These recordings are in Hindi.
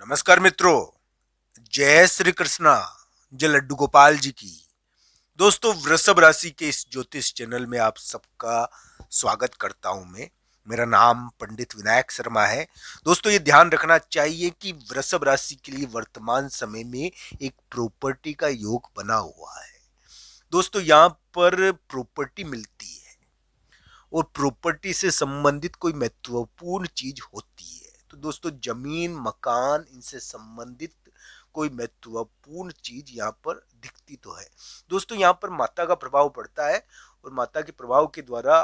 नमस्कार मित्रों। जय श्री कृष्णा। जय लड्डू गोपाल जी की। दोस्तों, वृषभ राशि के इस ज्योतिष चैनल में आप सबका स्वागत करता हूं मैं। मेरा नाम पंडित विनायक शर्मा है। दोस्तों, ये ध्यान रखना चाहिए कि वृषभ राशि के लिए वर्तमान समय में एक प्रॉपर्टी का योग बना हुआ है। दोस्तों, यहाँ पर प्रॉपर्टी मिलती है और प्रॉपर्टी से संबंधित कोई महत्वपूर्ण चीज होती है। तो दोस्तों, जमीन मकान इनसे संबंधित कोई महत्वपूर्ण चीज यहाँ पर दिखती तो है। दोस्तों, यहाँ पर माता का प्रभाव पड़ता है और माता के प्रभाव के द्वारा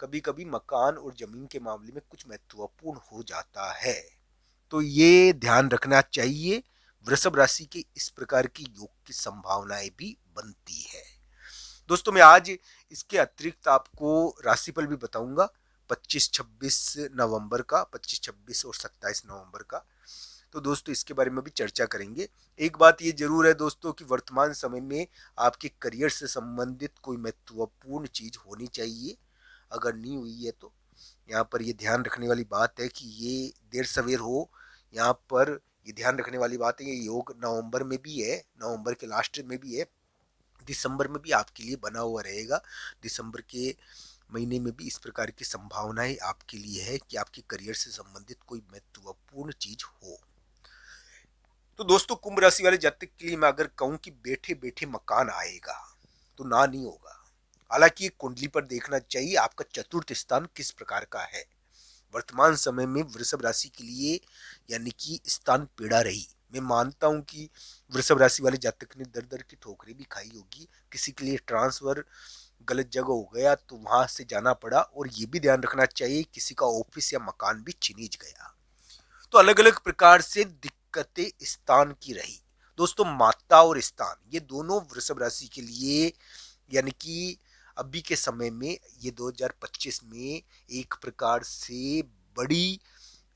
कभी कभी मकान और जमीन के मामले में कुछ महत्वपूर्ण हो जाता है। तो ये ध्यान रखना चाहिए। वृषभ राशि के इस प्रकार की योग की संभावनाएं भी बनती है। दोस्तों, मैं आज इसके अतिरिक्त आपको राशिफल भी बताऊंगा 25-26 नवंबर का, 25, 26 और 27 नवंबर का। तो दोस्तों, इसके बारे में भी चर्चा करेंगे। एक बात ये जरूर है दोस्तों कि वर्तमान समय में आपके करियर से संबंधित कोई महत्वपूर्ण चीज होनी चाहिए। अगर नहीं हुई है तो यहाँ पर ये ध्यान रखने वाली बात है कि ये देर सवेर हो। यहाँ पर ये ध्यान रखने वाली बात है, ये योग नवंबर में भी है, नवंबर के लास्ट में भी है, दिसंबर में भी आपके लिए बना हुआ रहेगा। दिसंबर के महीने में भी इस प्रकार की संभावनाएं आपके लिए है कि आपके करियर से संबंधित कोई महत्वपूर्ण चीज हो। तो दोस्तों, कुंभ राशि वाले जातक के लिए मैं अगर कहूं कि बैठे बैठे मकान आएगा तो ना नहीं होगा। हालांकि कुंडली पर देखना चाहिए आपका चतुर्थ स्थान किस प्रकार का है। वर्तमान समय में वृषभ राशि के लिए यानी कि स्थान पीड़ा रही। मैं मानता हूं कि वृषभ राशि वाले जातक ने दर दर की ठोकरें भी खाई होगी। किसी के लिए ट्रांसफर गलत जगह हो गया तो वहां से जाना पड़ा, और ये भी ध्यान रखना चाहिए किसी का ऑफिस या मकान भी छिनीज गया। तो अलग अलग प्रकार से दिक्कतें स्थान की रही। दोस्तों, माता और स्थान ये दोनों वृषभ राशि के लिए यानी कि अभी के समय में ये 2025 में एक प्रकार से बड़ी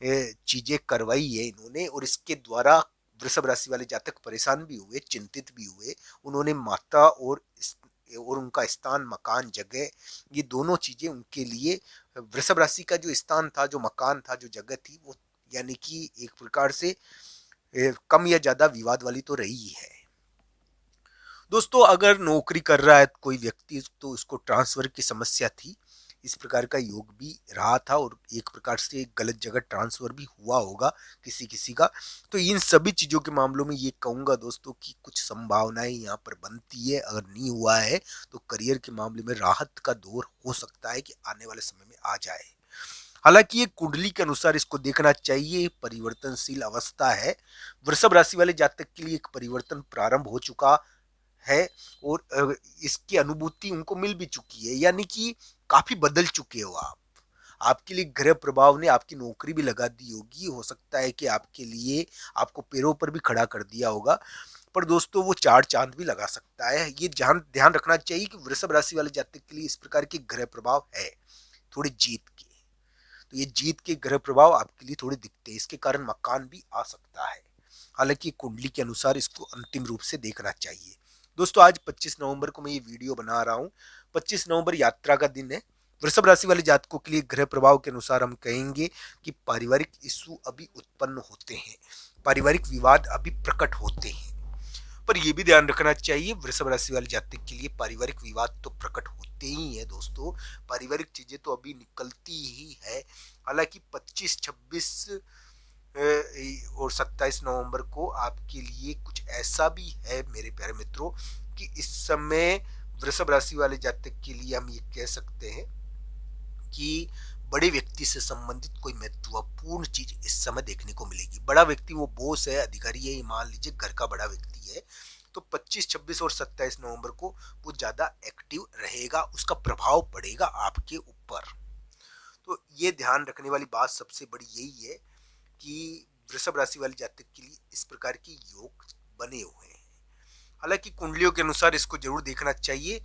चीजें करवाई है इन्होंने, और इसके द्वारा वृषभ राशि वाले जातक परेशान भी हुए, चिंतित भी हुए। उन्होंने माता और उनका स्थान मकान जगह ये दोनों चीजें उनके लिए, वृषभ राशि का जो स्थान था, जो मकान था, जो जगह थी, वो यानी कि एक प्रकार से कम या ज्यादा विवाद वाली तो रही है। दोस्तों, अगर नौकरी कर रहा है कोई व्यक्ति तो उसको ट्रांसफर की समस्या थी। इस प्रकार का योग भी रहा था और एक प्रकार से गलत जगह ट्रांसफर भी हुआ होगा किसी किसी का। तो इन सभी चीजों के मामलों में ये कहूंगा दोस्तों कि कुछ संभावनाएं यहाँ पर बनती है। अगर नहीं हुआ है तो करियर के मामले में राहत का दौर हो सकता है कि आने वाले समय में आ जाए। हालांकि ये कुंडली के अनुसार इसको देखना चाहिए, परिवर्तनशील अवस्था है। वृषभ राशि वाले जातक के लिए एक परिवर्तन प्रारंभ हो चुका है और इसकी अनुभूति उनको मिल भी चुकी है, यानी कि काफी बदल चुके हो आप। आपके लिए ग्रह प्रभाव ने आपकी नौकरी भी लगा दी होगी। हो सकता है कि आपके लिए आपको पैरों पर भी खड़ा कर दिया होगा। पर दोस्तों, वो चार चांद भी लगा सकता है। ये ध्यान ध्यान रखना चाहिए कि वृषभ राशि वाले जातक के लिए इस प्रकार के ग्रह प्रभाव है, थोड़ी जीत के। तो ये जीत के ग्रह प्रभाव आपके लिए थोड़े दिखते हैं, इसके कारण मकान भी आ सकता है। हालांकि कुंडली के अनुसार इसको अंतिम रूप से देखना चाहिए। दोस्तों, आज 25 नवंबर को मैं ये वीडियो बना रहा हूँ। 25 नवंबर यात्रा का दिन है। वृषभ राशि वाले जातकों के लिए ग्रह प्रभाव के अनुसार हम कहेंगे कि पारिवारिक इशू अभी उत्पन्न होते हैं, पारिवारिक विवाद अभी प्रकट होते हैं। पर यह भी ध्यान रखना चाहिए, वृषभ राशि वाले जातक के लिए पारिवारिक विवाद तो प्रकट होते ही है दोस्तों। पारिवारिक चीजें तो अभी निकलती ही है। हालांकि 25, 26 और 27 नवंबर को आपके लिए कुछ ऐसा भी है मेरे प्यारे मित्रों कि इस समय वृषभ राशि वाले जातक के लिए हम ये कह सकते हैं कि बड़े व्यक्ति से संबंधित कोई महत्वपूर्ण चीज इस समय देखने को मिलेगी। बड़ा व्यक्ति वो बॉस है, अधिकारी है, ये मान लीजिए घर का बड़ा व्यक्ति है। तो 25, 26 और 27 नवंबर को वो ज्यादा एक्टिव रहेगा, उसका प्रभाव पड़ेगा आपके ऊपर। तो ये ध्यान रखने वाली बात सबसे बड़ी यही है कि वृषभ राशि वाले जातक के लिए इस प्रकार के योग बने हुए हैं। हालांकि कुंडलियों के अनुसार इसको जरूर देखना चाहिए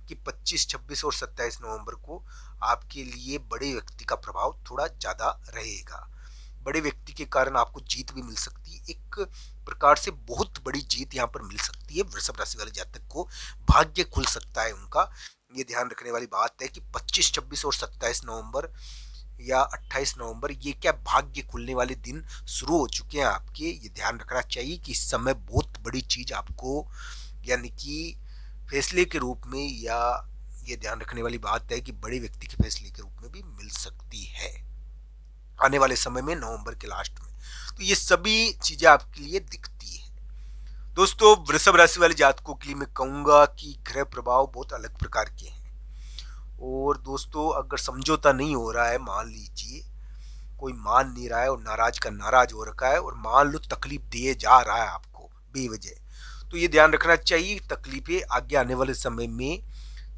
कि 25, 26 और 27 नवंबर को आपके लिए बड़े व्यक्ति का प्रभाव थोड़ा ज्यादा रहेगा। बड़े व्यक्ति के कारण आपको जीत भी मिल सकती है, एक प्रकार से बहुत बड़ी जीत यहाँ पर मिल सकती है। वृषभ राशि वाले जातक को भाग्य खुल सकता है उनका। ये ध्यान रखने वाली बात है कि 25, 26 और 27 नवंबर या 28 नवंबर, ये क्या भाग्य खुलने वाले दिन शुरू हो चुके हैं आपके। ये ध्यान रखना चाहिए कि इस समय बहुत बड़ी चीज आपको यानी कि फैसले के रूप में, या ये ध्यान रखने वाली बात है कि बड़े व्यक्ति के फैसले के रूप में भी मिल सकती है आने वाले समय में, नवंबर के लास्ट में। तो ये सभी चीजें आपके लिए दिखती है। दोस्तों, वृषभ राशि वाले जातकों के लिए मैं कहूंगा कि ग्रह प्रभाव बहुत अलग प्रकार के हैं। और दोस्तों, अगर समझौता नहीं हो रहा है, मान लीजिए कोई मान नहीं रहा है और नाराज का नाराज हो रखा है, और मान लो तकलीफ दिए जा रहा है आपको बेवजह, तो ये ध्यान रखना चाहिए तकलीफें आगे आने वाले समय में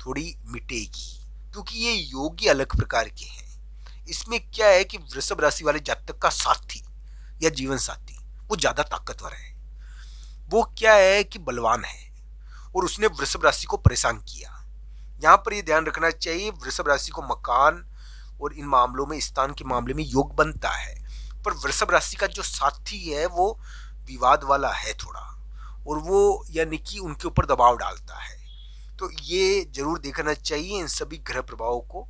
थोड़ी मिटेगी, क्योंकि ये योग ही अलग प्रकार के हैं। इसमें क्या है कि वृषभ राशि वाले जातक का साथी या जीवन साथी वो ज्यादा ताकतवर है, वो क्या है कि बलवान है, और उसने वृषभ राशि को परेशान किया। यहाँ पर ये ध्यान रखना चाहिए, वृषभ राशि को मकान और इन मामलों में, स्थान के मामले में योग बनता है, पर वृषभ राशि का जो साथी है वो विवाद वाला है थोड़ा, और वो यानी कि उनके ऊपर दबाव डालता है। तो ये जरूर देखना चाहिए इन सभी ग्रह प्रभावों को।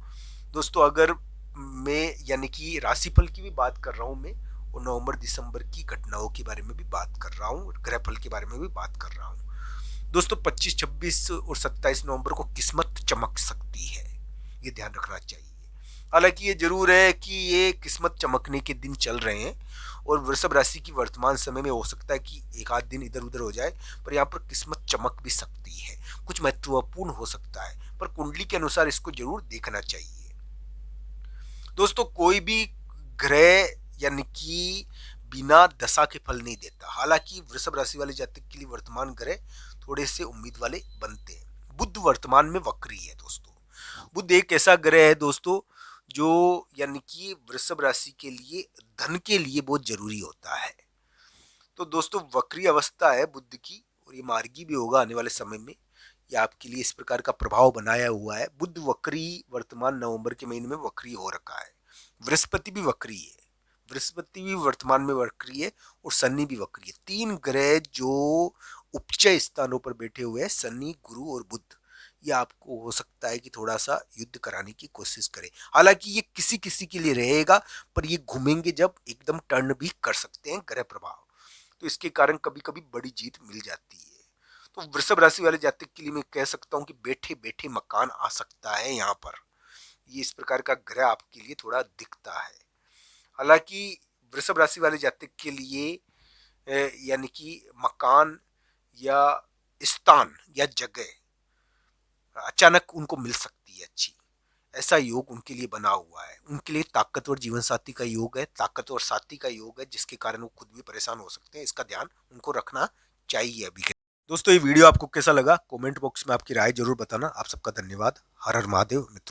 दोस्तों, अगर मैं यानी कि राशिफल की भी बात कर रहा हूं मैं, और नवंबर दिसंबर की घटनाओं के बारे में भी बात कर रहा हूँ, ग्रहफल के बारे में भी बात कर रहा हूँ। दोस्तों, 25, 26 और 27 नवंबर को किस्मत चमक सकती है, ये ध्यान रखना चाहिए। हालांकि ये जरूर है कि ये किस्मत चमकने के दिन चल रहे हैं, और वृषभ राशि की वर्तमान समय में हो सकता है कि एक आध दिन इधर उधर हो जाए, पर यहाँ पर किस्मत चमक भी सकती है, कुछ महत्वपूर्ण हो सकता है, पर कुंडली के अनुसार इसको जरूर देखना चाहिए। दोस्तों, कोई भी ग्रह यानी कि बिना दशा के फल नहीं देता। हालांकि वृषभ राशि वाले जातक के लिए वर्तमान ग्रह थोड़े से उम्मीद वाले बनते हैं। बुध वर्तमान में वक्री है दोस्तों। बुध एक ऐसा ग्रह है दोस्तों जो यानी कि वृषभ राशि के लिए, धन के लिए बहुत जरूरी होता है। तो दोस्तों, वक्री अवस्था है बुध की, और ये मार्गी भी होगा आने वाले समय में। ये आपके लिए इस प्रकार का प्रभाव बनाया हुआ है। बुध वक्री वर्तमान नवंबर के महीने में वक्री हो रखा है। बृहस्पति भी वक्री है, बृहस्पति भी वर्तमान में वक्री है, और शनि भी वक्री है। तीन ग्रह जो उपचय स्थानों पर बैठे हुए हैं, शनि, गुरु और बुध, ये आपको हो सकता है कि थोड़ा सा युद्ध कराने की कोशिश करे। हालांकि ये किसी किसी के लिए रहेगा, पर ये घूमेंगे जब एकदम टर्न भी कर सकते हैं ग्रह प्रभाव, तो इसके कारण कभी कभी बड़ी जीत मिल जाती है। तो वृषभ राशि वाले जातक के लिए मैं कह सकता हूं कि बैठे बैठे मकान आ सकता है यहाँ पर। ये इस प्रकार का ग्रह आपके लिए थोड़ा दिखता है। हालांकि वृषभ राशि वाले जातक के लिए यानी कि मकान या स्थान या जगह अचानक उनको मिल सकती है अच्छी, ऐसा योग उनके लिए बना हुआ है। उनके लिए ताकतवर जीवन साथी का योग है, ताकतवर साथी का योग है, जिसके कारण वो खुद भी परेशान हो सकते हैं। इसका ध्यान उनको रखना चाहिए अभी के। दोस्तों, ये वीडियो आपको कैसा लगा, कमेंट बॉक्स में आपकी राय जरूर बताना। आप सबका धन्यवाद। हर हर महादेव मित्रों।